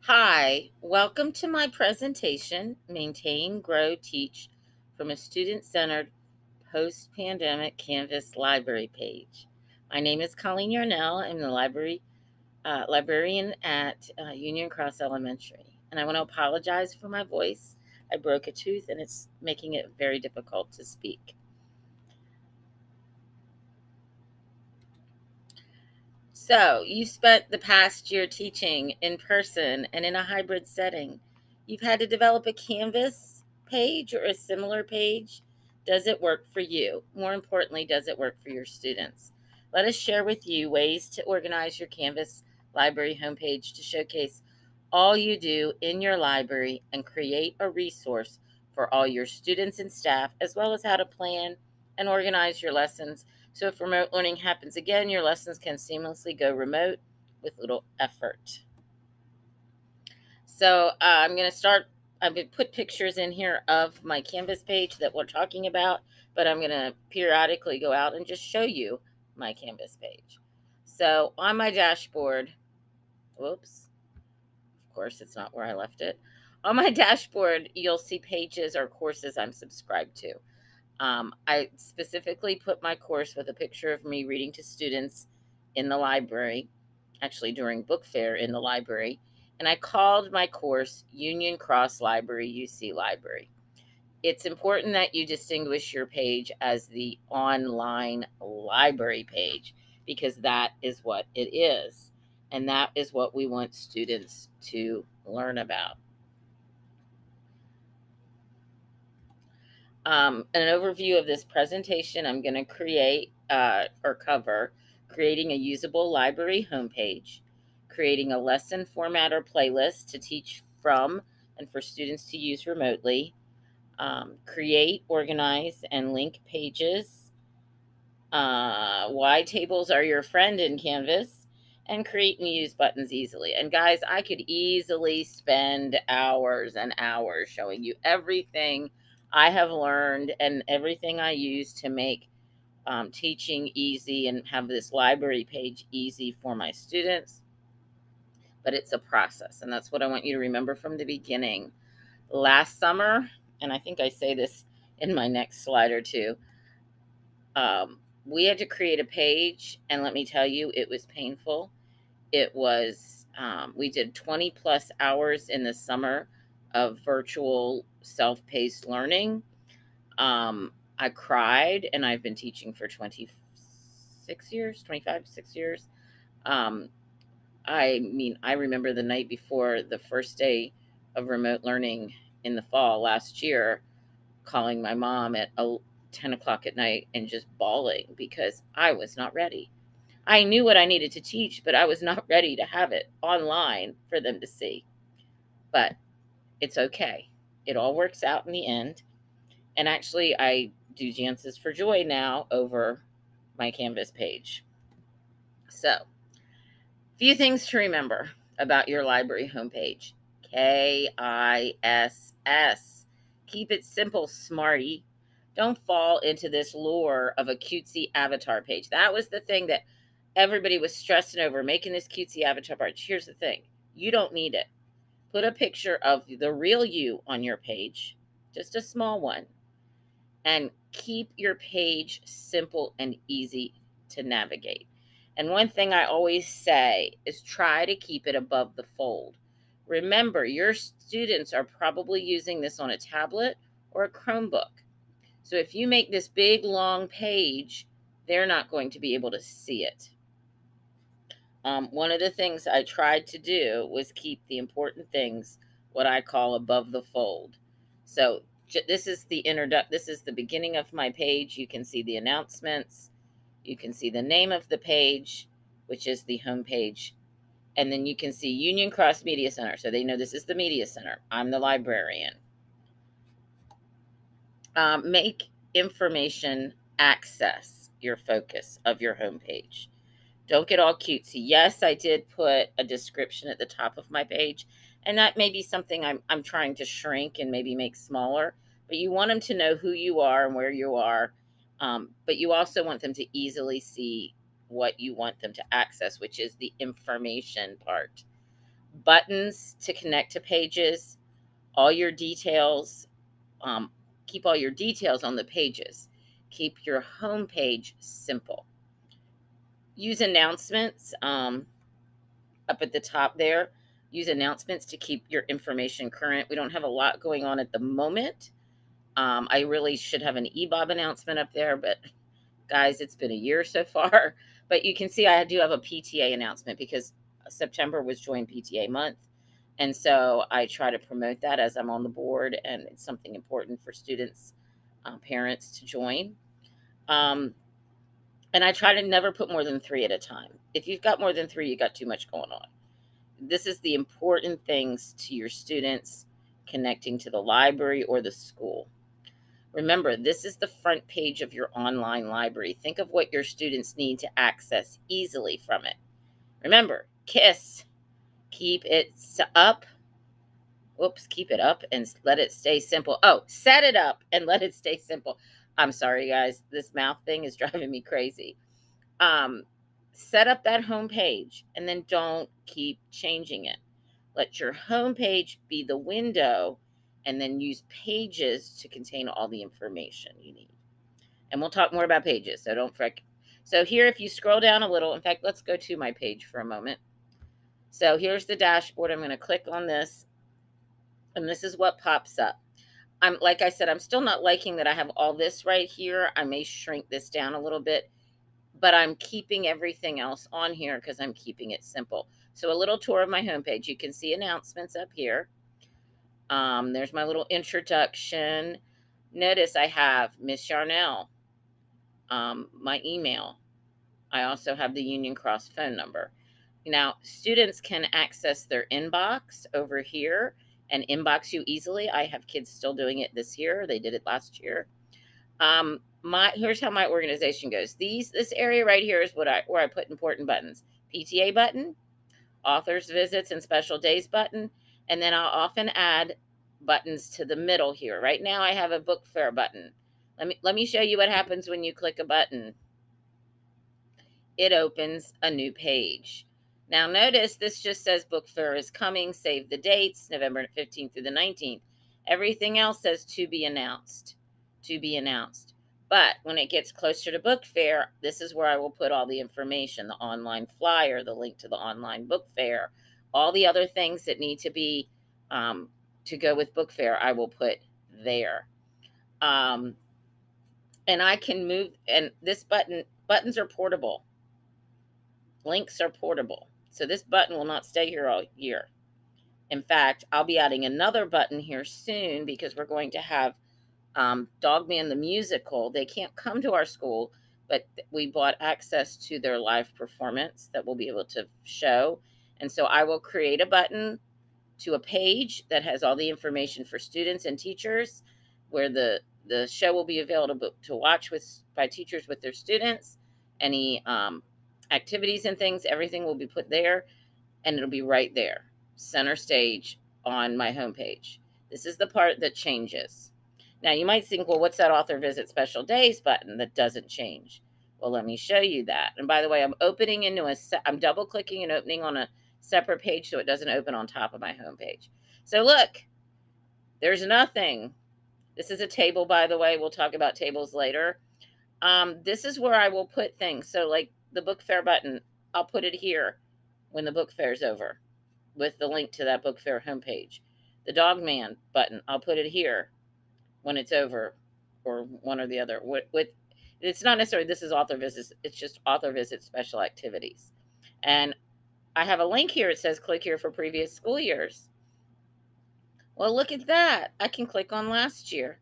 Hi, welcome to my presentation, Maintain, Grow, Teach from a Student-Centered Post-Pandemic Canvas Library Page. My name is Colleen Yarnell. I'm the librarian at Union Cross Elementary, and I want to apologize for my voice. I broke a tooth and it's making it very difficult to speak. So, you spent the past year teaching in person and in a hybrid setting. You've had to develop a Canvas page or a similar page. Does it work for you? More importantly, does it work for your students? Let us share with you ways to organize your Canvas library homepage to showcase all you do in your library and create a resource for all your students and staff, as well as how to plan and organize your lessons so if remote learning happens again, your lessons can seamlessly go remote with little effort. So I'm going to start. I'm going to put pictures in here of my Canvas page that we're talking about, but I'm going to periodically go out and just show you my Canvas page. So on my dashboard, whoops, of course it's not where I left it. On my dashboard, you'll see pages or courses I'm subscribed to. I specifically put my course with a picture of me reading to students in the library, actually during book fair in the library, and I called my course Union Cross Library, UC Library. It's important that you distinguish your page as the online library page because that is what it is, and that is what we want students to learn about. An overview of this presentation, I'm going to create or cover creating a usable library homepage, creating a lesson format or playlist to teach from and for students to use remotely, create, organize, and link pages, why tables are your friend in Canvas, and create and use buttons easily. And guys, I could easily spend hours and hours showing you everything I have learned and everything I use to make teaching easy and have this library page easy for my students. But it's a process, and that's what I want you to remember from the beginning. Last summer, and I think I say this in my next slide or two, we had to create a page, and let me tell you, it was painful. It was, we did 20 plus hours in the summer of virtual self-paced learning. I cried, and I've been teaching for 26 years, 25, 6 years. I mean, I remember the night before the first day of remote learning in the fall last year, calling my mom at 10 o'clock at night and just bawling because I was not ready. I knew what I needed to teach, but I was not ready to have it online for them to see. But it's okay. It all works out in the end. And actually, I do dances for joy now over my Canvas page. So, few things to remember about your library homepage. KISS. Keep it simple, smarty. Don't fall into this lure of a cutesy avatar page. That was the thing that everybody was stressing over, making this cutesy avatar page. Here's the thing. You don't need it. Put a picture of the real you on your page, just a small one, and keep your page simple and easy to navigate. And one thing I always say is try to keep it above the fold. Remember, your students are probably using this on a tablet or a Chromebook. So if you make this big, long page, they're not going to be able to see it. One of the things I tried to do was keep the important things, what I call above the fold. So this is this is the beginning of my page. You can see the announcements. You can see the name of the page, which is the home page. And then you can see Union Cross Media Center. So they know this is the Media Center. I'm the librarian. Make information access your focus of your homepage. Don't get all cutesy. Yes, I did put a description at the top of my page, and that may be something I'm trying to shrink and maybe make smaller, but you want them to know who you are and where you are, but you also want them to easily see what you want them to access, which is the information part. buttons to connect to pages, all your details. Keep all your details on the pages. Keep your home page simple. Use announcements up at the top there. Use announcements to keep your information current. We don't have a lot going on at the moment. I really should have an EBOB announcement up there, but guys, it's been a year so far. But you can see I do have a PTA announcement because September was Joint PTA month. And so I try to promote that as I'm on the board, and it's something important for students, parents to join. And I try to never put more than 3 at a time. If you've got more than 3, you got too much going on. This is the important things to your students connecting to the library or the school. Remember, this is the front page of your online library. Think of what your students need to access easily from it. Remember, KISS, keep it up. Whoops, keep it up and let it stay simple. Oh, set it up and let it stay simple. I'm sorry, guys. This mouth thing is driving me crazy. Set up that home page and then don't keep changing it. Let your home page be the window and then use pages to contain all the information you need. And we'll talk more about pages, so don't frick. So here, if you scroll down a little, in fact, let's go to my page for a moment. So here's the dashboard. I'm going to click on this, and this is what pops up. Like I said, I'm still not liking that I have all this right here. I may shrink this down a little bit, but I'm keeping everything else on here because I'm keeping it simple. So a little tour of my homepage. You can see announcements up here. There's my little introduction. Notice I have Miss Yarnell, my email. I also have the Union Cross phone number. Now, students can access their inbox over here and inbox you easily. I have kids still doing it this year. They did it last year. Here's how my organization goes. This area right here is where I put important buttons. PTA button, authors visits and special days button, and then I'll often add buttons to the middle here. Right now I have a book fair button. Let me show you what happens when you click a button. It opens a new page. Now notice this just says book fair is coming, save the dates, November 15th through the 19th. Everything else says to be announced, to be announced. But when it gets closer to book fair, this is where I will put all the information, the online flyer, the link to the online book fair, all the other things that need to be to go with book fair, I will put there. And I can move, and this buttons are portable. Links are portable. So this button will not stay here all year. In fact, I'll be adding another button here soon because we're going to have Dogman the Musical. They can't come to our school, but we bought access to their live performance that we'll be able to show. And so I will create a button to a page that has all the information for students and teachers, where the show will be available to watch by teachers with their students. Any activities and things, everything will be put there, and it'll be right there, center stage on my homepage. This is the part that changes. Now, you might think, well, what's that author visit special days button that doesn't change? Well, let me show you that. And by the way, I'm double clicking and opening on a separate page so it doesn't open on top of my homepage. So look, there's nothing. This is a table, by the way. We'll talk about tables later. This is where I will put things. So like the book fair button, I'll put it here when the book fair is over with the link to that book fair homepage. The Dogman button, I'll put it here when it's over, or one or the other. It's not necessarily this is author visits, it's just author visit special activities. And I have a link here. It says click here for previous school years. Well, look at that. I can click on last year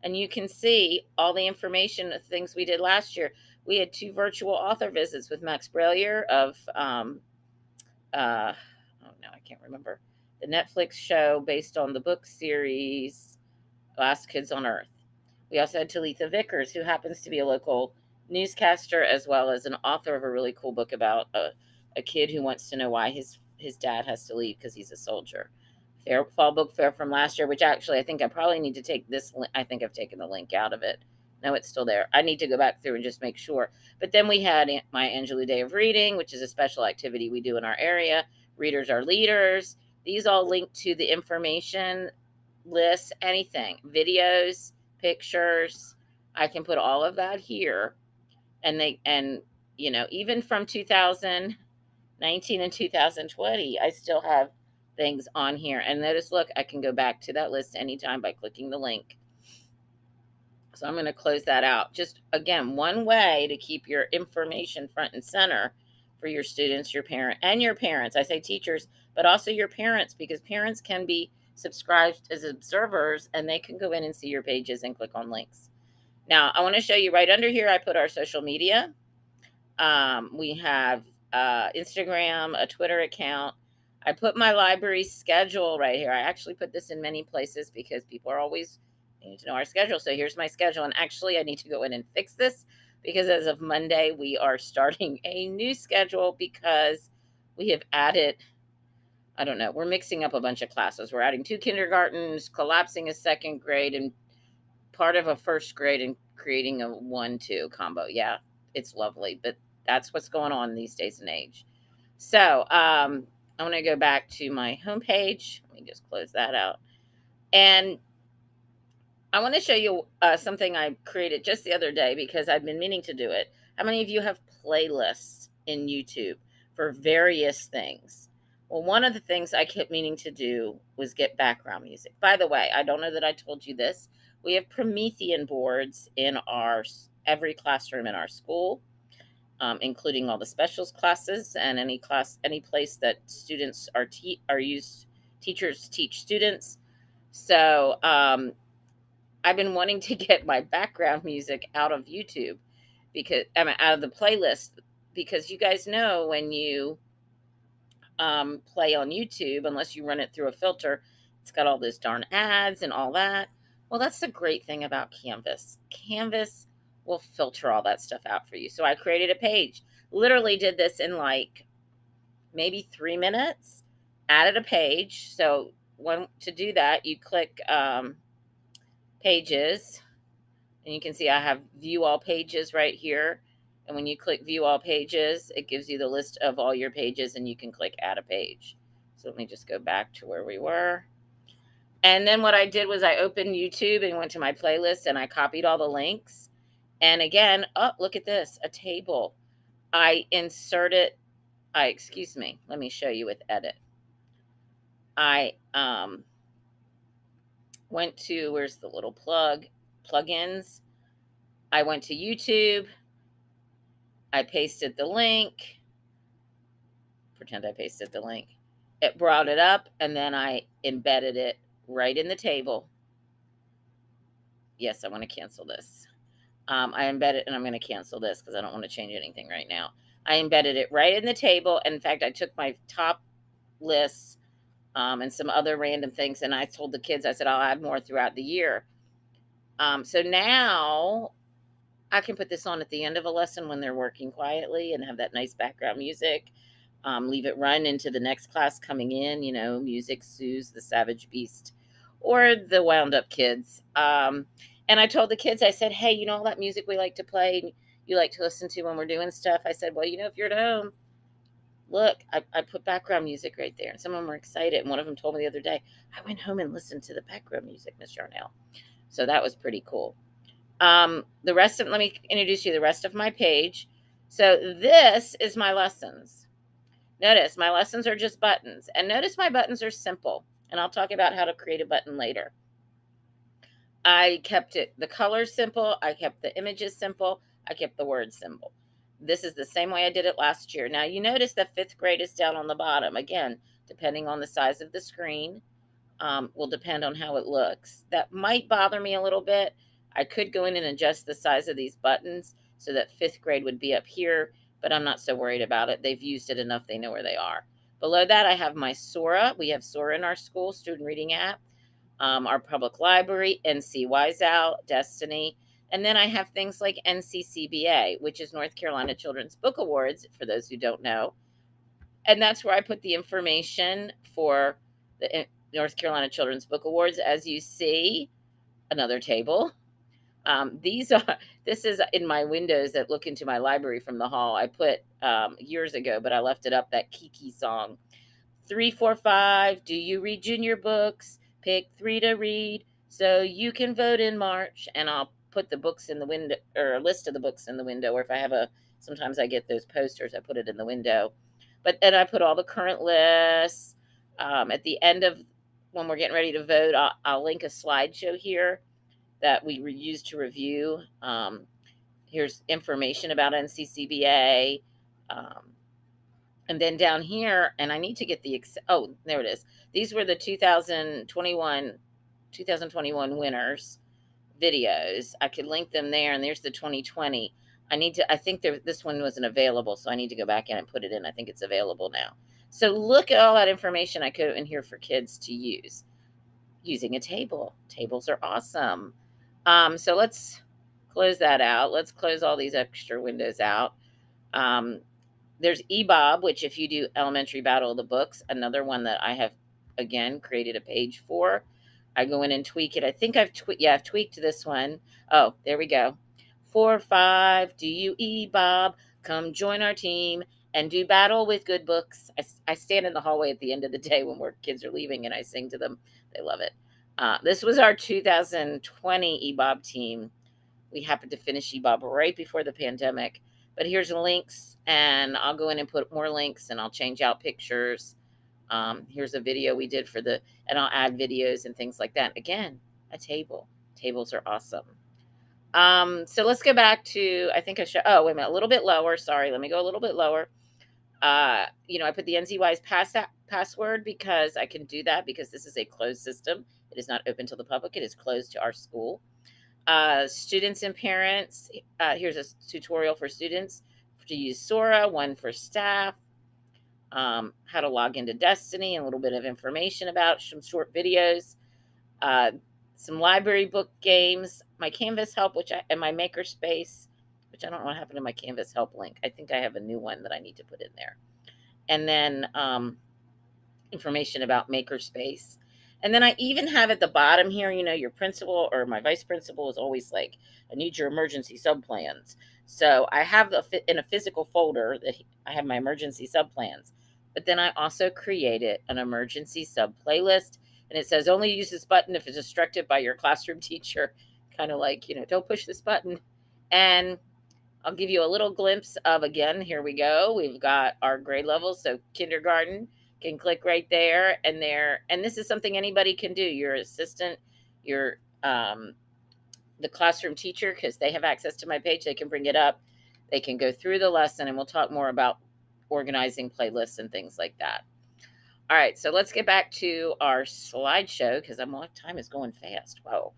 and you can see all the information of things we did last year. We had 2 virtual author visits with Max Brallier of oh no, I can't remember, the Netflix show based on the book series Last Kids on Earth. We also had Talitha Vickers, who happens to be a local newscaster as well as an author of a really cool book about a kid who wants to know why his dad has to leave because he's a soldier. Fall book fair from last year, which actually I think I probably need to take this. I think I've taken the link out of it. No, it's still there. I need to go back through and just make sure. But then we had my Angelou Day of Reading, which is a special activity we do in our area. Readers are leaders. These all link to the information lists, anything, videos, pictures. I can put all of that here. And even from 2019 and 2020, I still have things on here. And notice, look, I can go back to that list anytime by clicking the link. So I'm going to close that out. Just, again, one way to keep your information front and center for your students, your parents. I say teachers, but also your parents, because parents can be subscribed as observers and they can go in and see your pages and click on links. Now, I want to show you right under here, I put our social media. We have Instagram, a Twitter account. I put my library schedule right here. I actually put this in many places because people are always needing to know our schedule. So here's my schedule. And actually, I need to go in and fix this because as of Monday, we are starting a new schedule because we have added, I don't know, we're mixing up a bunch of classes. We're adding 2 kindergartens, collapsing a 2nd grade, and part of a 1st grade, and creating a 1-2 combo. Yeah, it's lovely, but that's what's going on these days and age. So I'm going to go back to my homepage. Let me just close that out. And I want to show you something I created just the other day because I've been meaning to do it. How many of you have playlists in YouTube for various things? Well, one of the things I kept meaning to do was get background music. By the way, I don't know that I told you this. We have Promethean boards in every classroom in our school, including all the specials classes and any place that students teachers teach students. So I've been wanting to get my background music out of YouTube out of the playlist, because you guys know when you play on YouTube, unless you run it through a filter, it's got all those darn ads and all that. Well, that's the great thing about Canvas. Canvas will filter all that stuff out for you. So I created a page, literally did this in like maybe 3 minutes, added a page. So to do that, you click pages, and you can see I have view all pages right here. And when you click view all pages, it gives you the list of all your pages, and you can click add a page. So let me just go back to where we were. And then what I did was I opened YouTube and went to my playlist and I copied all the links. And again, oh, look at this, a table. Excuse me, let me show you with edit. I went to, where's the little plugins? I went to YouTube. I pasted the link. Pretend I pasted the link. It brought it up, and then I embedded it right in the table. Yes, I want to cancel this. I embedded, and I'm going to cancel this because I don't want to change anything right now. I embedded it right in the table. In fact, I took my top lists and some other random things, and I told the kids, I said, I'll add more throughout the year. So now I can put this on at the end of a lesson when they're working quietly and have that nice background music. Leave it run into the next class coming in, music soothes the savage beast or the wound up kids. And I told the kids, I said, hey, all that music we like to play, you like to listen to when we're doing stuff. I said, well, if you're at home, look, I put background music right there. And some of them were excited. And one of them told me the other day, I went home and listened to the background music, Miss Yarnell. So that was pretty cool. Let me introduce you to the rest of my page. So this is my lessons. Notice my lessons are just buttons. And notice my buttons are simple. And I'll talk about how to create a button later. I kept the colors simple. I kept the images simple. I kept the words simple. This is the same way I did it last year. Now, you notice that 5th grade is down on the bottom. Again, depending on the size of the screen, will depend on how it looks. That might bother me a little bit. I could go in and adjust the size of these buttons so that 5th grade would be up here, but I'm not so worried about it. They've used it enough. They know where they are. Below that, I have my Sora. We have Sora in our school, student reading app, our public library, NC Wise Out, Destiny. And then I have things like NCCBA, which is North Carolina Children's Book Awards, for those who don't know. And that's where I put the information for the North Carolina Children's Book Awards. As you see, another table. This is in my windows that look into my library from the hall. I put years ago, but I left it up, that Kiki song. 3, 4, 5. Do you read junior books? Pick 3 to read so you can vote in March. And I'll put the books in the window, or a list of the books in the window. Or if I have sometimes I get those posters, I put it in the window. But then I put all the current lists. At the end of when we're getting ready to vote, I'll link a slideshow here that we use to review. Here's information about NCCBA. And then down here, and I need to get oh, there it is. These were the 2021 winners videos. I could link them there, and there's the 2020. I think this one wasn't available, so I need to go back in and put it in. I think it's available now. So look at all that information I put in here for kids to use using a table. Tables are awesome. So let's close that out. Let's close all these extra windows out. There's EBOB, which if you do Elementary Battle of the Books, another one that I have, again, created a page for. I go in and tweak it. I think I've tweaked this one. Oh, there we go. 4, 5, do you EBOB? Come join our team and do battle with good books. I stand in the hallway at the end of the day when kids are leaving, and I sing to them. They love it. This was our 2020 EBOB team. We happened to finish EBOB right before the pandemic. But here's the links, and I'll go in and put more links, and I'll change out pictures. Here's a video we did and I'll add videos and things like that. Again, a table. Tables are awesome. So let's go back to, I think oh, wait a minute, a little bit lower. Sorry, let me go a little bit lower. I put the NZY's password because I can do that because this is a closed system. It is not open to the public. It is closed to our school. Students and parents, here's a tutorial for students to use Sora, one for staff, how to log into Destiny, and a little bit of information about some short videos, some library book games, my Canvas help, and my Makerspace, which I don't know what happened to my Canvas help link. I think I have a new one that I need to put in there. And then information about Makerspace. And then I even have at the bottom here, your principal or my vice principal is always like, I need your emergency sub plans. So I have in a physical folder that I have my emergency sub plans. But then I also created an emergency sub playlist. And it says only use this button if it's instructed by your classroom teacher. Kind of like, don't push this button. And I'll give you a little glimpse of, again, here we go. We've got our grade levels. So kindergarten, can click right there, and this is something anybody can do. Your assistant, your the classroom teacher, because they have access to my page, they can bring it up, they can go through the lesson, and we'll talk more about organizing playlists and things like that. All right, so let's get back to our slideshow because time is going fast. Whoa.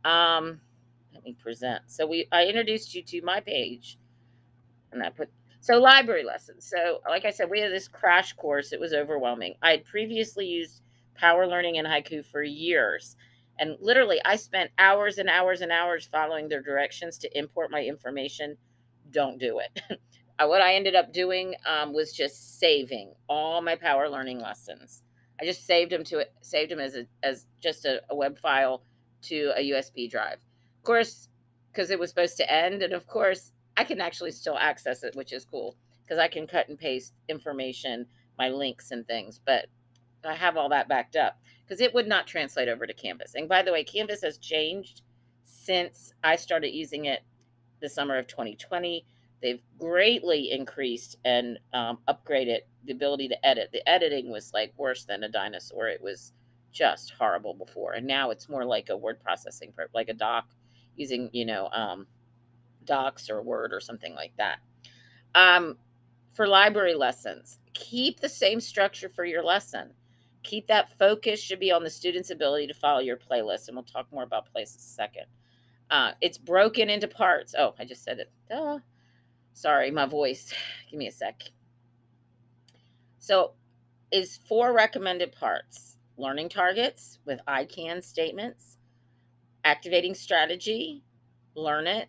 Let me present. So I introduced you to my page, and I put library lessons. So like I said, we had this crash course. It was overwhelming. I had previously used Power Learning and Haiku for years. And literally, I spent hours and hours and hours following their directions to import my information. Don't do it. What I ended up doing was just saving all my Power Learning lessons. I just saved them as just a web file to a USB drive. Of course, because it was supposed to end. And of course, I can actually still access it, which is cool because I can cut and paste information, my links and things, but I have all that backed up because it would not translate over to Canvas. And by the way, Canvas has changed since I started using it the summer of 2020. They've greatly increased and upgraded the ability to edit. The editing was like worse than a dinosaur. It was just horrible before. And now it's more like a word processing, like a doc using, Docs or Word or something like that. For library lessons, keep the same structure for your lesson. Keep that focus should be on the student's ability to follow your playlist, and we'll talk more about playlists in a second. It's broken into parts. Oh, I just said it. Duh. Sorry, my voice. Give me a sec. So, is 4 recommended parts: learning targets with I can statements, activating strategy, learn it.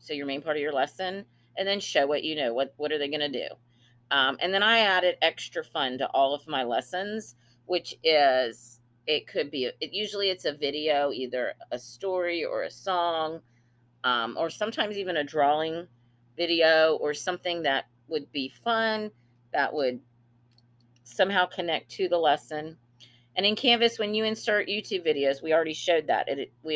So your main part of your lesson, and then show what you know. What are they going to do? And then I added extra fun to all of my lessons, which is, usually it's a video, either a story or a song, or sometimes even a drawing video or something that would be fun, that would somehow connect to the lesson. And in Canvas, when you insert YouTube videos, we already showed that.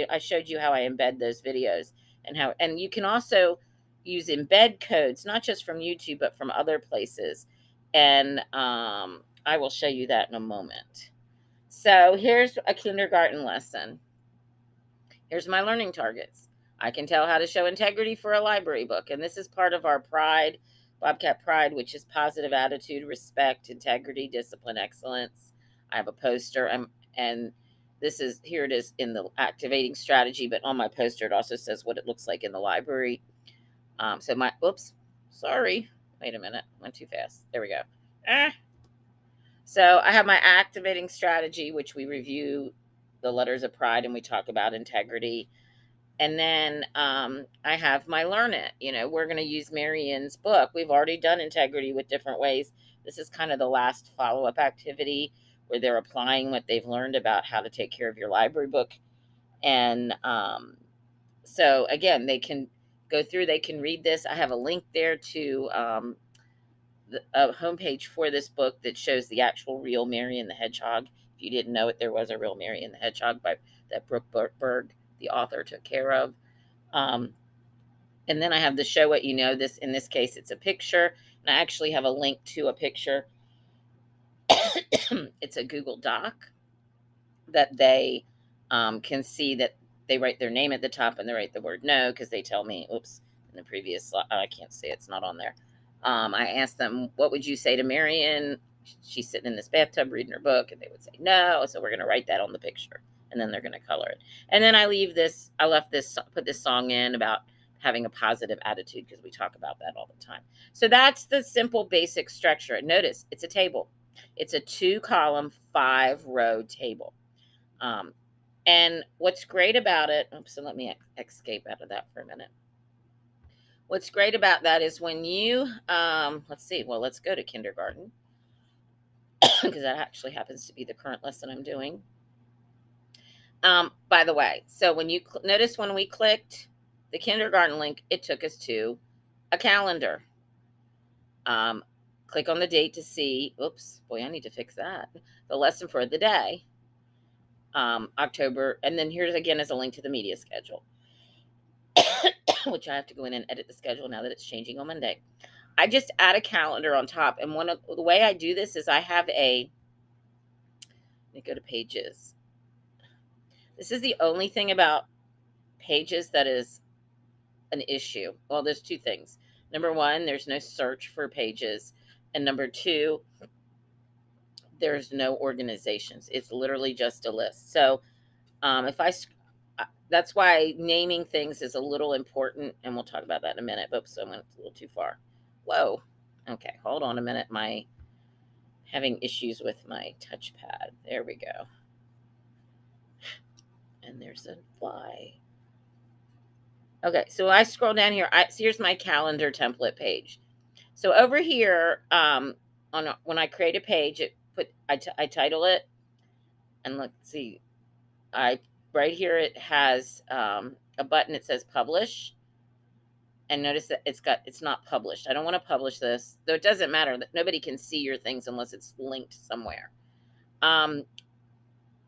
I showed you how I embed those videos and you can also use embed codes, not just from YouTube, but from other places. And I will show you that in a moment. So here's a kindergarten lesson. Here's my learning targets. I can tell how to show integrity for a library book. And this is part of our Pride, Bobcat Pride, which is positive attitude, respect, integrity, discipline, excellence. I have a poster, and here it is in the activating strategy, but on my poster, it also says what it looks like in the library. Sorry. Wait a minute. Went too fast. There we go. So I have my activating strategy, which we review the letters of pride and we talk about integrity. And then I have my learn it. We're going to use Marianne's book. We've already done integrity with different ways. This is kind of the last follow-up activity where they're applying what they've learned about how to take care of your library book. And so again, they can go through, they can read this. I have a link there to a homepage for this book that shows the actual real Marianne the Hedgehog. If you didn't know it, there was a real Marianne the Hedgehog that Brooke Berg, the author, took care of. And then I have the show what you know. In this case, it's a picture, and I actually have a link to a picture. It's a Google Doc that they can see that they write their name at the top and they write the word no because they tell me, oops, in the previous slide, I can't say it's not on there. I asked them, what would you say to Marianne? She's sitting in this bathtub reading her book, and they would say no. So we're going to write that on the picture, and then they're going to color it. And then I put this song in about having a positive attitude because we talk about that all the time. So that's the simple basic structure. Notice it's a table. It's a 2-column, 5-row table. And what's great about it, so let me escape out of that for a minute. What's great about that is when you, let's go to kindergarten because that actually happens to be the current lesson I'm doing. By the way, so when you notice when we clicked the kindergarten link, it took us to a calendar. Click on the date to see, oops, boy, I need to fix that. The lesson for the day, October, and then here's again is a link to the media schedule. Which I have to go in and edit the schedule now that it's changing on Monday. I just add a calendar on top. And the way I do this is I have let me go to Pages. This is the only thing about Pages that is an issue. Well, there's 2 things. Number 1, there's no search for Pages. And number 2, there's no organizations. It's literally just a list. So that's why naming things is a little important, and we'll talk about that in a minute. Oops, I went a little too far. Whoa. Okay, hold on a minute. Having issues with my touchpad. There we go. And there's a fly. Okay, so I scroll down here. Here's my calendar template page. So over here, when I create a page, I title it, and let's see, right here it has a button that says publish, and notice that it's not published. I don't want to publish this, though it doesn't matter. That nobody can see your things unless it's linked somewhere.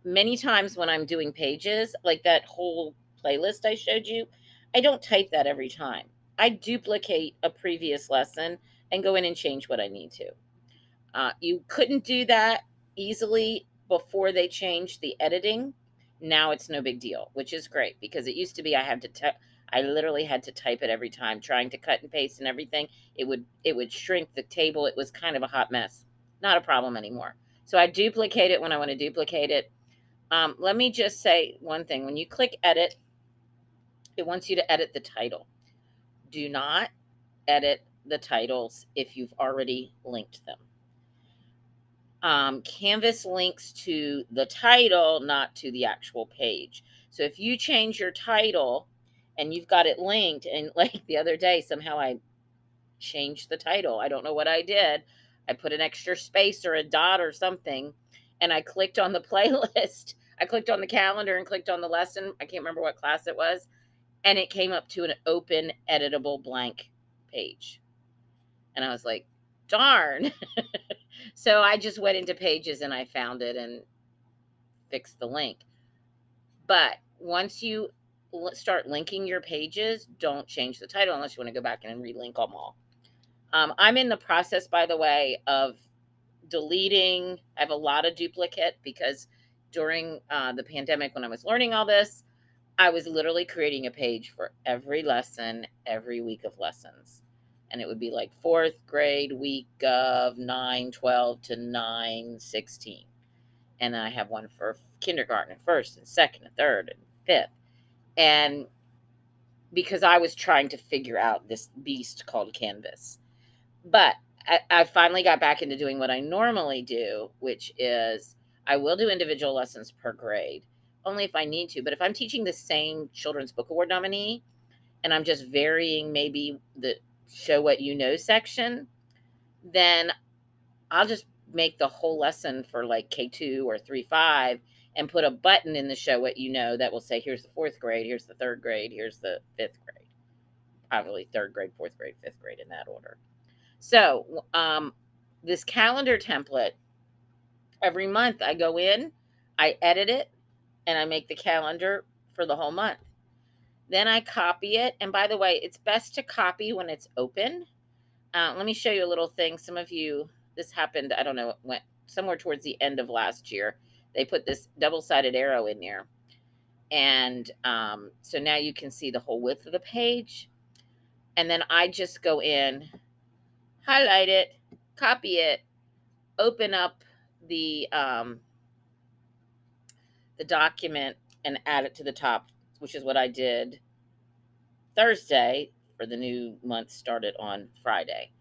Many times when I'm doing pages, like that whole playlist I showed you, I don't type that every time. I duplicate a previous lesson and go in and change what I need to. You couldn't do that easily before they changed the editing. Now it's no big deal, which is great because it used to be I literally had to type it every time, trying to cut and paste and everything. It would shrink the table. It was kind of a hot mess. Not a problem anymore. So I duplicate it when I want to duplicate it. Let me just say one thing. When you click edit, it wants you to edit the title. Do not edit the titles if you've already linked them. Canvas links to the title, not to the actual page. So if you change your title and you've got it linked, and like the other day, somehow I changed the title. I don't know what I did. I put an extra space or a dot or something, and I clicked on the playlist. I clicked on the calendar and clicked on the lesson. I can't remember what class it was. And it came up to an open, editable blank page. And I was like, darn. So I just went into Pages and I found it and fixed the link. But once you start linking your pages, don't change the title unless you want to go back and relink them all. I'm in the process, by the way, of deleting. I have a lot of duplicate because during the pandemic, when I was learning all this, I was literally creating a page for every lesson, every week of lessons. And it would be like fourth grade week of 9/12 to 9/16. And then I have one for kindergarten and first and second and third and fifth. And because I was trying to figure out this beast called Canvas. But I finally got back into doing what I normally do, which is I will do individual lessons per grade, only if I need to. But if I'm teaching the same Children's Book Award nominee and I'm just varying maybe the show what you know section, then I'll just make the whole lesson for like K2 or 3-5 and put a button in the show what you know that will say, here's the fourth grade, here's the third grade, here's the fifth grade. Probably third grade, fourth grade, fifth grade in that order. So this calendar template, every month I go in, I edit it, and I make the calendar for the whole month. Then I copy it. And by the way, it's best to copy when it's open. Let me show you a little thing. Some of you, this happened, I don't know, it went somewhere towards the end of last year. They put this double-sided arrow in there. And so now you can see the whole width of the page. And then I just go in, highlight it, copy it, open up the document and add it to the top, which is what I did Thursday for the new month started on Friday.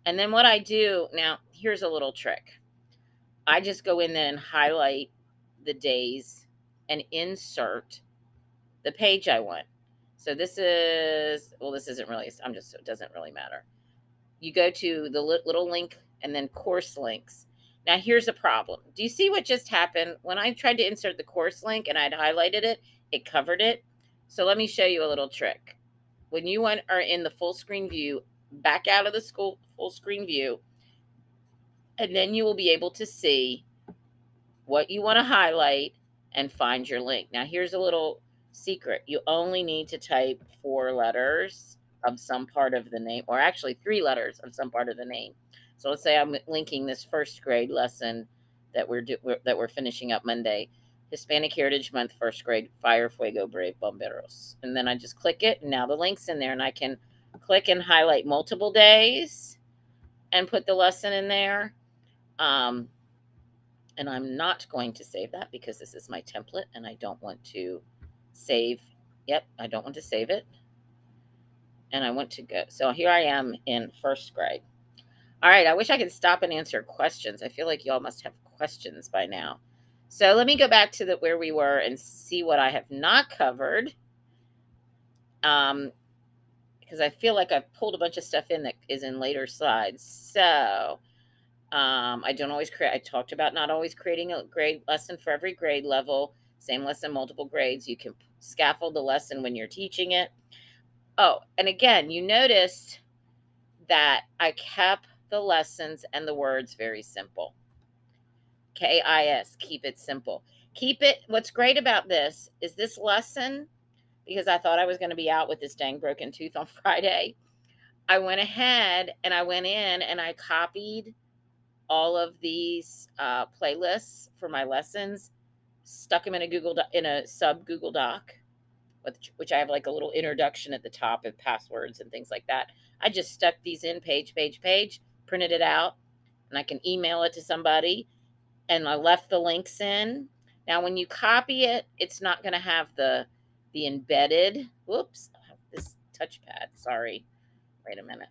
And then what I do now, here's a little trick. I just go in there and highlight the days and insert the page I want. So this is, well, this isn't really, it doesn't really matter. You go to the little link and then course links. Now here's a problem. Do you see what just happened? When I tried to insert the course link and I'd highlighted it, it covered it. So let me show you a little trick. When you are in the full screen view, back out of the full screen view, and then you will be able to see what you want to highlight and find your link. Now here's a little secret. You only need to type 4 letters of some part of the name, or actually 3 letters of some part of the name. So let's say I'm linking this first grade lesson that we're finishing up Monday, Hispanic Heritage Month, first grade, Fire Fuego Brave Bomberos. And then I just click it, and now the link's in there, and I can click and highlight multiple days and put the lesson in there. And I'm not going to save that because this is my template and I don't want to save. Yep, I don't want to save it. And I want to go. So here I am in first grade. All right, I wish I could stop and answer questions. I feel like y'all must have questions by now. So let me go back to where we were and see what I have not covered. Because I feel like I've pulled a bunch of stuff in that is in later slides. So I don't always create. I talked about not always creating a grade lesson for every grade level. Same lesson, multiple grades. You can scaffold the lesson when you're teaching it. Oh, and again, you noticed that I kept the lessons and the words very simple. KIS, keep it simple. Keep it. What's great about this is this lesson, because I thought I was going to be out with this dang broken tooth on Friday, I went ahead and I went in and I copied all of these playlists for my lessons, stuck them in a sub Google Doc, which I have like a little introduction at the top and passwords and things like that. I just stuck these in page, printed it out, and I can email it to somebody. And I left the links in. Now, when you copy it, it's not going to have the embedded. Whoops, this touchpad. Sorry. Wait a minute.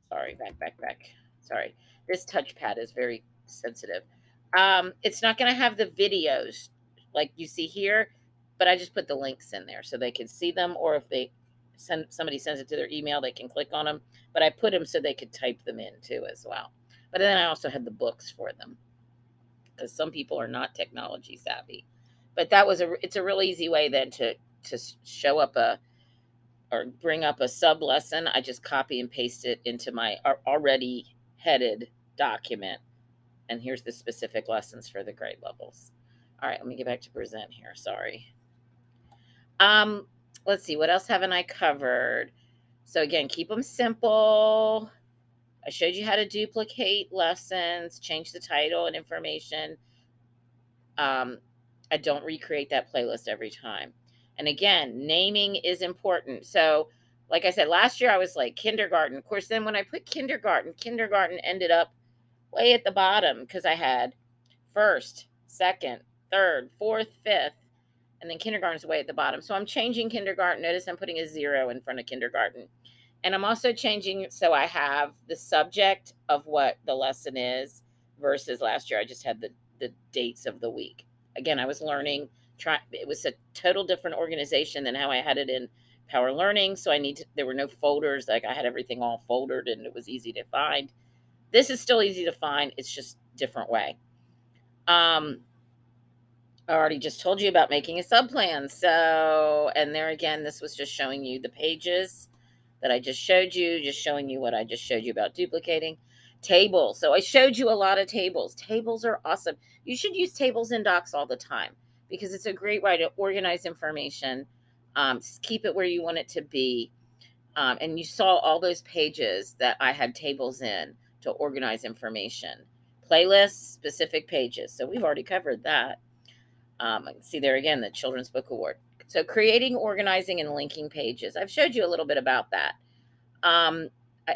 Sorry, back. Sorry. This touchpad is very sensitive. It's not going to have the videos like you see here, but I just put the links in there so they can see them, or if somebody sends it to their email, they can click on them. But I put them so they could type them in too as well. But then I also had the books for them because some people are not technology savvy. But it's a real easy way then to show up or bring up a sub lesson. I just copy and paste it into my already headed document. And here's the specific lessons for the grade levels. All right, let me get back to present here. Sorry. Um, let's see, what else haven't I covered? So again, keep them simple. I showed you how to duplicate lessons, change the title and information. I don't recreate that playlist every time. And again, naming is important. So, like I said, last year I was like kindergarten. Of course, then when I put kindergarten ended up way at the bottom because I had first, second, third, fourth, fifth, and then kindergarten's way at the bottom. So I'm changing kindergarten. Notice I'm putting a 0 in front of kindergarten. And I'm also changing so I have the subject of what the lesson is versus last year I just had the dates of the week. Again, I was learning, it was a total different organization than how I had it in Power Learning. So there were no folders. Like I had everything all foldered and it was easy to find. This is still easy to find. It's just different way. I already just told you about making a subplan. So, and there again, this was just showing you the pages that I just showed you, just showing you what I just showed you about duplicating. Tables. So I showed you a lot of tables. Tables are awesome. You should use tables in docs all the time because it's a great way to organize information. Keep it where you want it to be. And you saw all those pages that I had tables in to organize information. Playlists, specific pages. So we've already covered that. I can see there again, the Children's Book Award. So creating, organizing, and linking pages. I've showed you a little bit about that.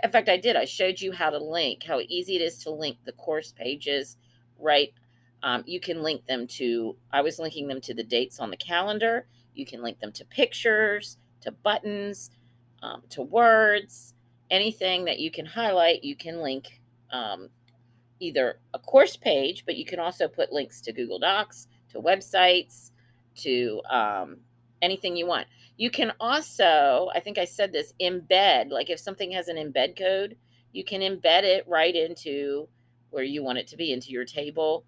In fact, I did. I showed you how to link, how easy it is to link the course pages, right? You can link them to, I was linking them to the dates on the calendar. You can link them to pictures, to buttons, to words, anything that you can highlight, you can link either a course page, but you can also put links to Google Docs, to websites, to anything you want. You can also, I think I said this, embed, like if something has an embed code, you can embed it right into where you want it to be, into your table.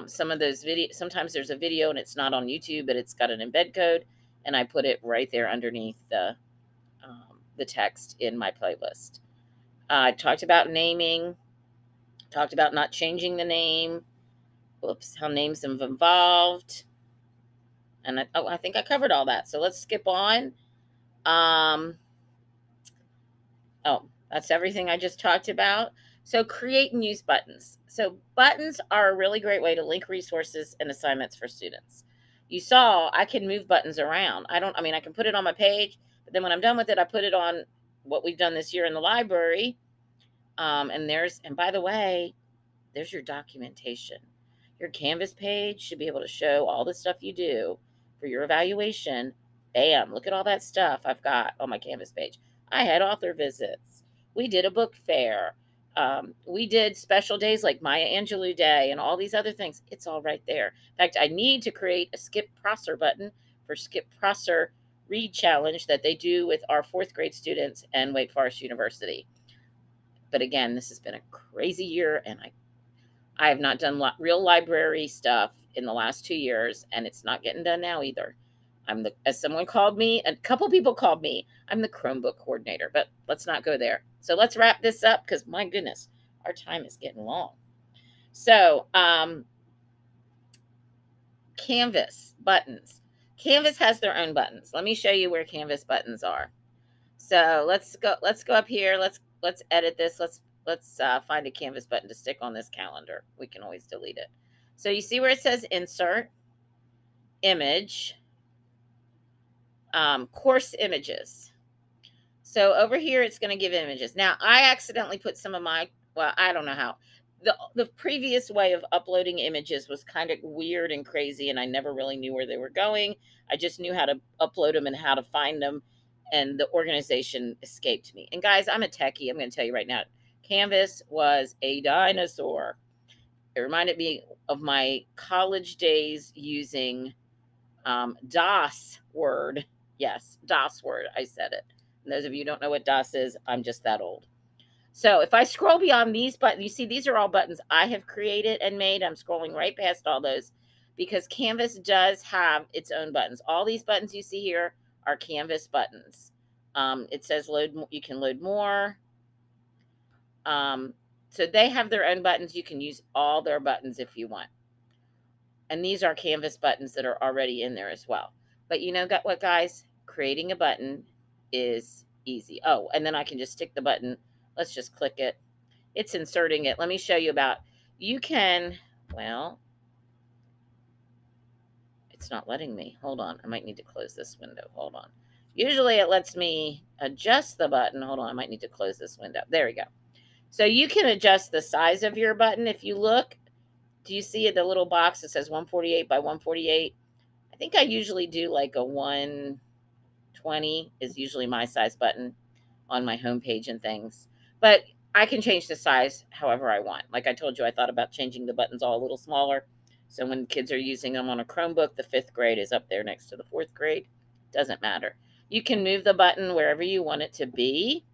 Some of those sometimes there's a video and it's not on YouTube, but it's got an embed code, and I put it right there underneath the text in my playlist. I talked about naming, talked about not changing the name. Whoops, how names have evolved. And I think I covered all that. So let's skip on. That's everything I just talked about. So create and use buttons. So buttons are a really great way to link resources and assignments for students. You saw I can move buttons around. I can put it on my page, but then when I'm done with it, I put it on what we've done this year in the library. And by the way, there's your documentation. Your Canvas page should be able to show all the stuff you do for your evaluation. Bam, look at all that stuff I've got on my Canvas page. I had author visits. We did a book fair. We did special days like Maya Angelou Day and all these other things. It's all right there. In fact, I need to create a Skip Prosser button for Skip Prosser Read Challenge that they do with our 4th grade students and Wake Forest University. But again, this has been a crazy year, and I have not done real library stuff in the last 2 years, and it's not getting done now either. As someone called me, a couple people called me, I'm the Chromebook coordinator, but let's not go there. So let's wrap this up because my goodness, our time is getting long. So, Canvas buttons. Canvas has their own buttons. Let me show you where Canvas buttons are. So let's go up here. Let's edit this. Let's find a Canvas button to stick on this calendar. We can always delete it. So you see where it says insert, image, course images. So over here, it's going to give images. Now, I accidentally put some of my, well, I don't know how. The previous way of uploading images was kind of weird and crazy, and I never really knew where they were going. I just knew how to upload them and how to find them, and the organization escaped me. And guys, I'm a techie. I'm going to tell you right now, Canvas was a dinosaur. It reminded me of my college days using DOS Word. Yes, DOS Word. I said it. And those of you who don't know what DOS is, I'm just that old. So if I scroll beyond these buttons, you see these are all buttons I have created and made. I'm scrolling right past all those because Canvas does have its own buttons. All these buttons you see here are Canvas buttons. It says load. You can load more. So they have their own buttons. You can use all their buttons if you want. And these are canvas buttons that are already in there as well. But you know what, guys? Creating a button is easy. Oh, and then I can just stick the button. Let's just click it. It's inserting it. Let me show you about, you can, well, it's not letting me. Hold on. I might need to close this window. Hold on. Usually it lets me adjust the button. Hold on. I might need to close this window. There we go. So you can adjust the size of your button. If you look, do you see the little box that says 148 by 148? I think I usually do like a 120 is usually my size button on my homepage and things. But I can change the size however I want. Like I told you, I thought about changing the buttons all a little smaller. So when kids are using them on a Chromebook, the 5th grade is up there next to the 4th grade. Doesn't matter. You can move the button wherever you want it to be.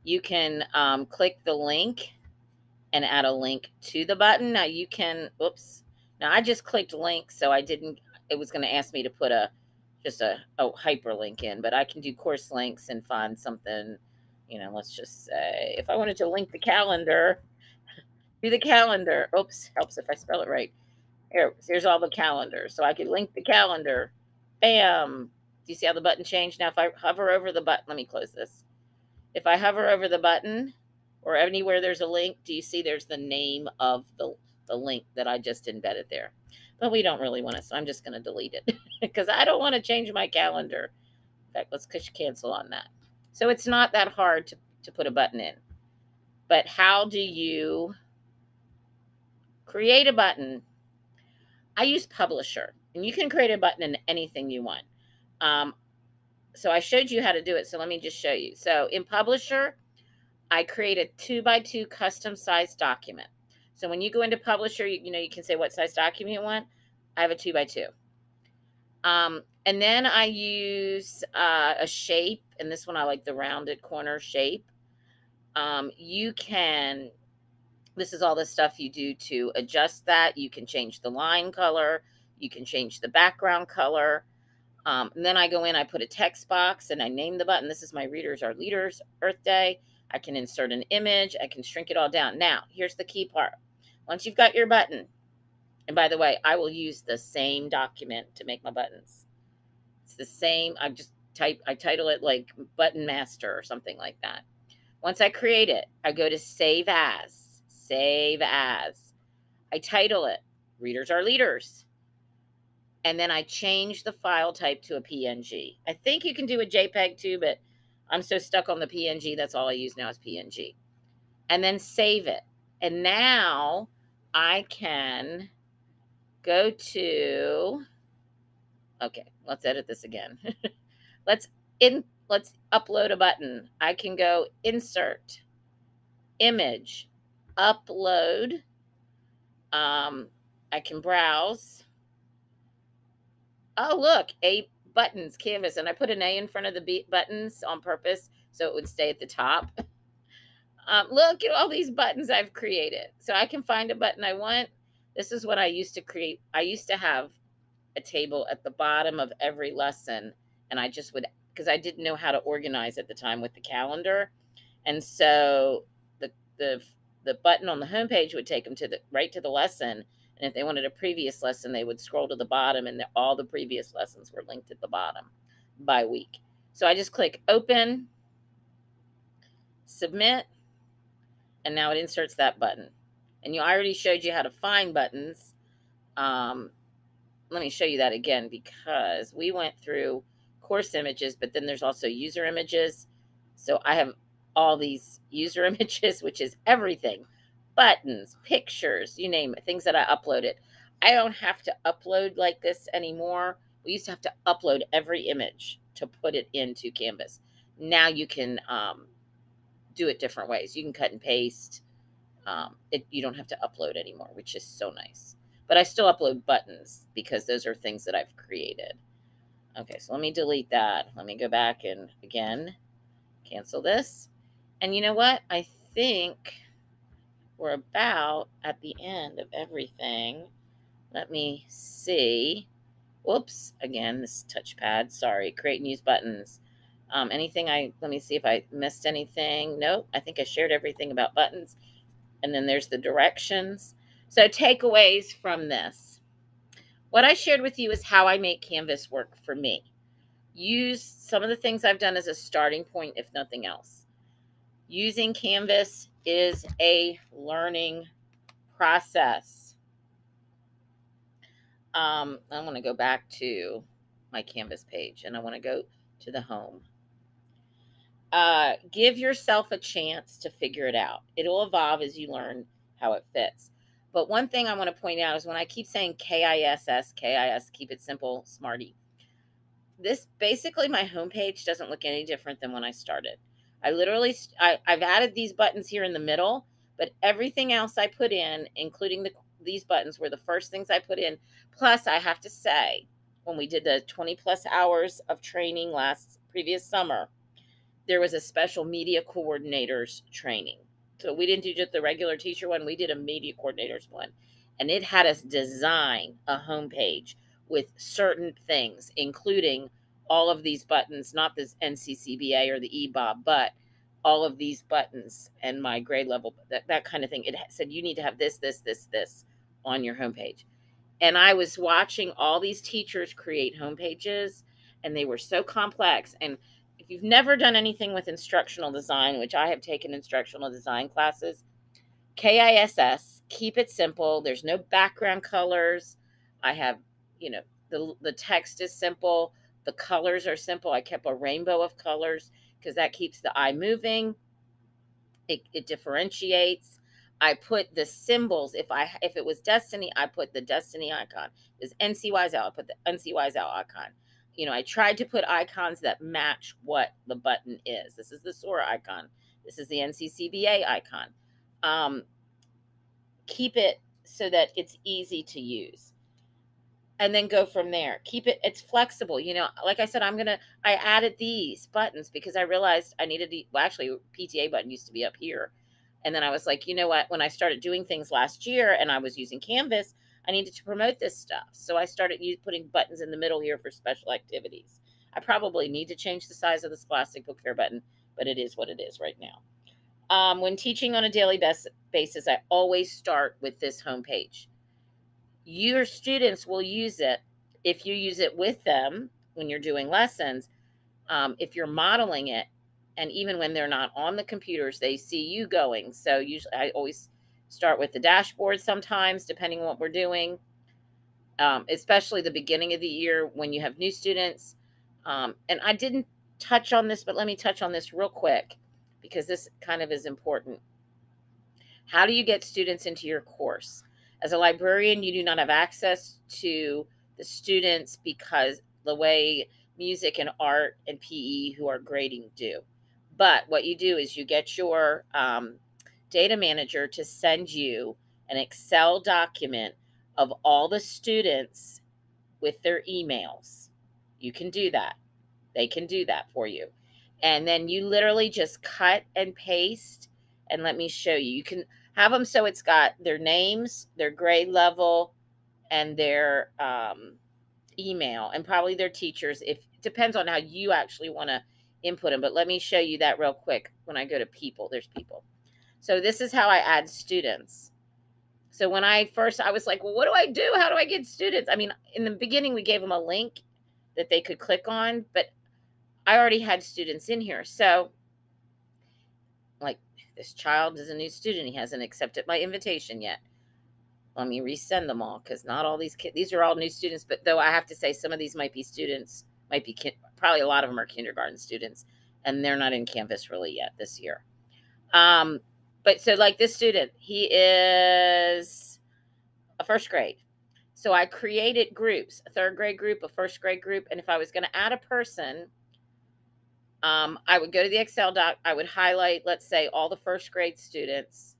You can click the link and add a link to the button. Now you can, oops. Now I just clicked link, so I didn't, it was going to ask me to put just a hyperlink in, but I can do course links and find something, let's just say, if I wanted to link the calendar, do the calendar. Oops, helps if I spell it right. Here's all the calendars. So I could link the calendar. Bam. Do you see how the button changed? Now, if I hover over the button, let me close this. If I hover over the button or anywhere there's a link, do you see there's the name of the link that I just embedded there? But we don't really want it, so I'm just going to delete it because I don't want to change my calendar. In fact, let's cancel on that. So it's not that hard to put a button in. But how do you create a button? I use Publisher, and you can create a button in anything you want. So I showed you how to do it, so let me just show you. So in Publisher, I create a 2x2 custom size document. So when you go into Publisher, you can say what size document you want. I have a 2x2. And then I use a shape, and this one I like the rounded corner shape. This is all the stuff you do to adjust that. You can change the line color. You can change the background color. And then I go in, I put a text box, and I name the button. This is my Readers Are Leaders Earth Day. I can insert an image. I can shrink it all down. Now, here's the key part. Once you've got your button, and by the way, I will use the same document to make my buttons. It's the same. I title it like Button Master or something like that. Once I create it, I go to Save As. Save As. I title it Readers Are Leaders. And then I change the file type to a PNG. I think you can do a JPEG too, but I'm so stuck on the PNG, that's all I use now is PNG. And then save it. And now I can go to, okay, let's edit this again. Let's upload a button. I can go insert, image, upload. I can browse. Oh, look, A buttons, canvas. And I put an A in front of the buttons on purpose so it would stay at the top. Look at all these buttons I've created. So I can find a button I want. This is what I used to create. I used to have a table at the bottom of every lesson. And I just would, because I didn't know how to organize at the time with the calendar. And so the button on the homepage would take them right to the lesson. And if they wanted a previous lesson, they would scroll to the bottom, and all the previous lessons were linked at the bottom by week. So I just click open, submit, and now it inserts that button. And I already showed you how to find buttons. Let me show you that again, because we went through course images, but then there's also user images. So I have all these user images, which is everything. Buttons, pictures, you name it, things that I uploaded. I don't have to upload like this anymore. We used to have to upload every image to put it into Canvas. Now you can do it different ways. You can cut and paste. You don't have to upload anymore, which is so nice. But I still upload buttons because those are things that I've created. Okay, so let me delete that. Let me go back and, again, cancel this. And you know what? I think we're about at the end of everything. Let me see. Whoops. Again, this touchpad. Sorry. Create and use buttons. Let me see if I missed anything. Nope, I think I shared everything about buttons. And then there's the directions. So takeaways from this. What I shared with you is how I make Canvas work for me. Use some of the things I've done as a starting point, if nothing else. Using Canvas is a learning process. I want to go back to my Canvas page, and I want to go to the home. Give yourself a chance to figure it out. It'll evolve as you learn how it fits. But one thing I want to point out is when I keep saying KISS, keep it simple, smarty. This basically, my homepage doesn't look any different than when I started. I've added these buttons here in the middle, but everything else I put in, including these buttons, were the first things I put in. Plus, I have to say, when we did the 20 plus hours of training previous summer, there was a special media coordinators training. So we didn't do just the regular teacher one, we did a media coordinators one. And it had us design a homepage with certain things, including all of these buttons, not this NCCBA or the EBOB, but all of these buttons and my grade level, that kind of thing. It said you need to have this on your homepage. And I was watching all these teachers create homepages, and they were so complex. And if you've never done anything with instructional design, which I have taken instructional design classes, KISS, keep it simple. There's no background colors. I have, the text is simple. The colors are simple. I kept a rainbow of colors because that keeps the eye moving. It differentiates. I put the symbols. If it was Destiny, I put the Destiny icon. If it's NCYSL, I put the NCYSL icon. I tried to put icons that match what the button is. This is the Sora icon. This is the NCCBA icon. Keep it so that it's easy to use. And then go from there. It's flexible. Like I said, I added these buttons because I realized I needed actually, PTA button used to be up here. And then I was like, you know what? When I started doing things last year and I was using Canvas, I needed to promote this stuff. So I started putting buttons in the middle here for special activities. I probably need to change the size of the Scholastic Book Fair button, but it is what it is right now. When teaching on a daily basis, I always start with this homepage. Your students will use it if you use it with them when you're doing lessons. If you're modeling it, and even when they're not on the computers, they see you going. So usually I always start with the dashboard sometimes, depending on what we're doing, especially the beginning of the year when you have new students. And I didn't touch on this, but let me touch on this real quick because this kind of is important. How do you get students into your course? As a librarian, you do not have access to the students because the way music and art and PE who are grading do. But what you do is you get your data manager to send you an Excel document of all the students with their emails. You can do that. They can do that for you. And then you literally just cut and paste. And let me show you. You can have them so it's got their names, their grade level, and their email, and probably their teachers. It depends on how you actually want to input them. But let me show you that real quick. When I go to people, there's people. So this is how I add students. So when I was like, well, what do I do? How do I get students? I mean, in the beginning, we gave them a link that they could click on, but I already had students in here. So like, this child is a new student. He hasn't accepted my invitation yet. Let me resend them all because not all these kids, these are all new students, but though I have to say some of these might be students, probably a lot of them are kindergarten students, and they're not in Canvas really yet this year. But so like this student, he is a first grade. So I created groups, a third grade group, a first grade group. And if I was going to add a person, I would go to the Excel doc. I would highlight, let's say, all the first grade students.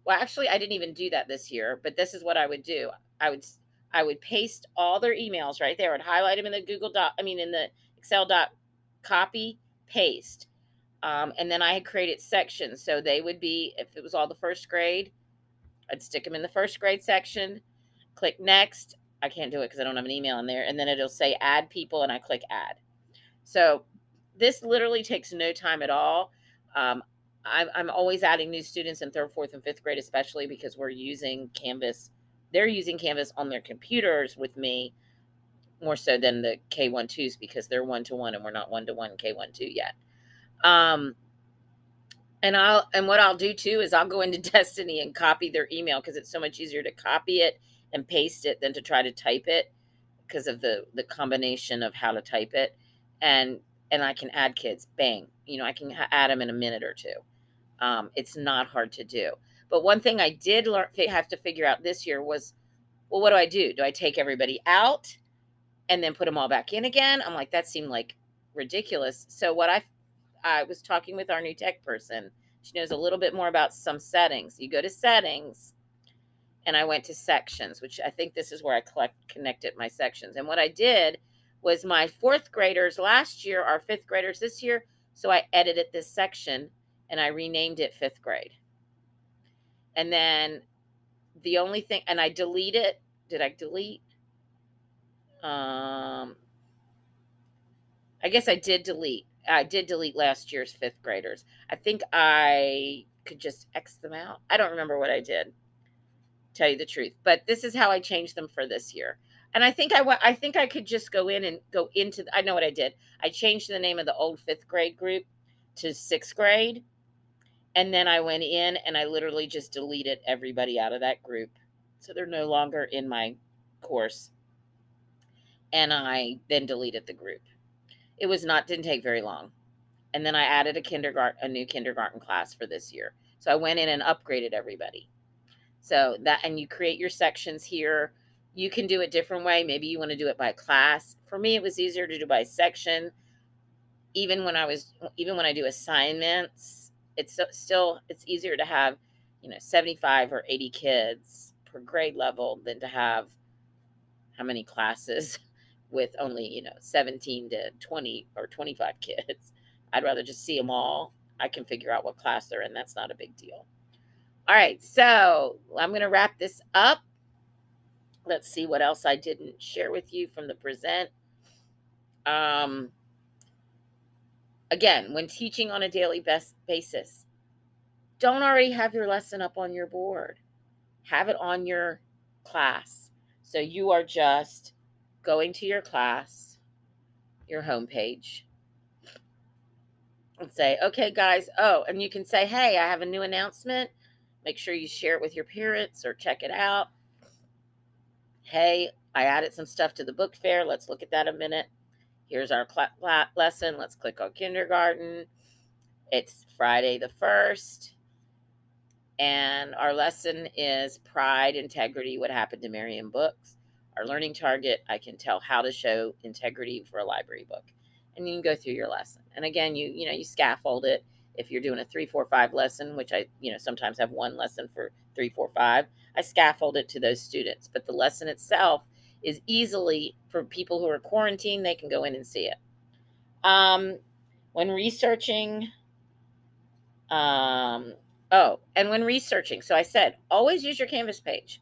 Well, actually, I didn't even do that this year, but this is what I would do. I would paste all their emails right there. I'd highlight them in the in the Excel doc, copy, paste. And then I had created sections. So they would be, if it was all the first grade, I'd stick them in the first grade section, click next. I can't do it because I don't have an email in there. And then it'll say add people, and I click add. So this literally takes no time at all. Um, I'm always adding new students in third, fourth, and fifth grade, especially because we're using Canvas. They're using Canvas on their computers with me more so than the K12s because they're 1-to-1 and we're not 1-to-1 K12 yet. Um, and what I'll do too is I'll go into Destiny and copy their email because it's so much easier to copy it and paste it than to try to type it because of the combination of how to type it. And I can add kids, bang, I can add them in a minute or two. It's not hard to do. But one thing I did have to figure out this year was, well, what do I do? Do I take everybody out and then put them all back in again? I'm like, that seemed like ridiculous. So what I was talking with our new tech person. She knows a little bit more about some settings. You go to settings, and I went to sections, which I think this is where I connected my sections. And what I did was my fourth graders last year are fifth graders this year. So I edited this section and I renamed it fifth grade. And then the only thing, and I deleted, did I delete? I guess I did delete. I did delete last year's fifth graders. I think I could just X them out. I don't remember what I did, tell you the truth. But this is how I changed them for this year. And I think I could just go in and go into. I know what I did. I changed the name of the old fifth grade group to sixth grade, and then I went in and I literally just deleted everybody out of that group, so they're no longer in my course. And I then deleted the group. It didn't take very long. And then I added a new kindergarten class for this year. So I went in and upgraded everybody. So and you create your sections here. You can do it different way. Maybe you want to do it by class. For me, it was easier to do by section. Even when I do assignments, it's easier to have, 75 or 80 kids per grade level than to have how many classes with only, 17 to 20 or 25 kids. I'd rather just see them all. I can figure out what class they're in. That's not a big deal. All right, so I'm going to wrap this up. Let's see what else I didn't share with you from the present. Again, when teaching on a daily basis, don't already have your lesson up on your board. Have it on your class. So you are just going to your class, your homepage, and say, okay, guys. Oh, and you can say, hey, I have a new announcement. Make sure you share it with your parents or check it out. Hey, I added some stuff to the book fair. Let's look at that a minute. Here's our lesson. Let's click on kindergarten. It's Friday the 1st. And our lesson is Pride, Integrity, What Happened to Marion Books. Our learning target, I can tell how to show integrity for a library book. And you can go through your lesson. And again, you scaffold it. If you're doing a 3, 4, 5 lesson, which I sometimes have one lesson for 3, 4, 5, I scaffold it to those students. But the lesson itself is easily, for people who are quarantined, they can go in and see it. When researching, and when researching, so I said, always use your Canvas page.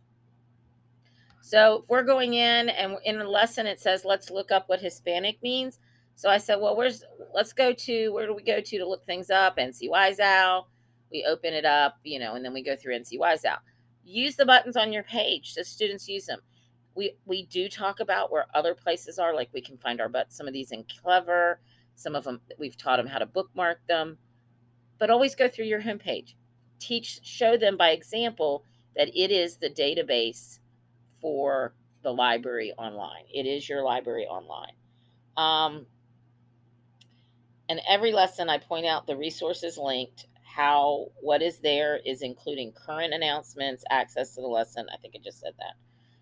So if we're going in and in a lesson, it says, let's look up what Hispanic means. So I said, well, where do we go to look things up? NCYSAL. We open it up, and then we go through NCYSAL. Use the buttons on your page so students use them. We do talk about where other places are, like we can find some of these in Clever. Some of them, we've taught them how to bookmark them. But always go through your homepage. Show them by example that it is the database for the library online. It is your library online. And every lesson I point out the resources linked, what is there is including current announcements, access to the lesson. I think I just said that.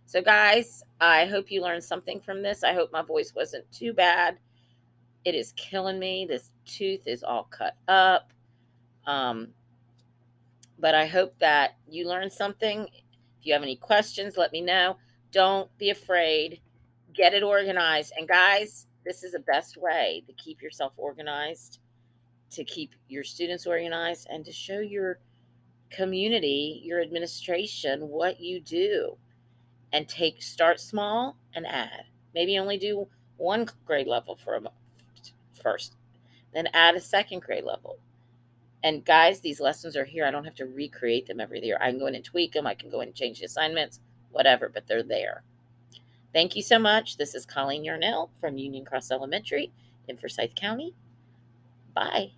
So guys, I hope you learned something from this. I hope my voice wasn't too bad. It is killing me. This tooth is all cut up. But I hope that you learned something. If you have any questions, let me know. Don't be afraid. Get it organized. And guys, this is the best way to keep yourself organized, to keep your students organized, and to show your community, your administration, what you do. And start small and add. Maybe only do one grade level for a first. then add a second grade level. And guys, these lessons are here. I don't have to recreate them every year. I can go in and tweak them. I can go in and change the assignments, whatever, but they're there. Thank you so much. This is Colleen Yarnell from Union Cross Elementary in Forsyth County. Bye.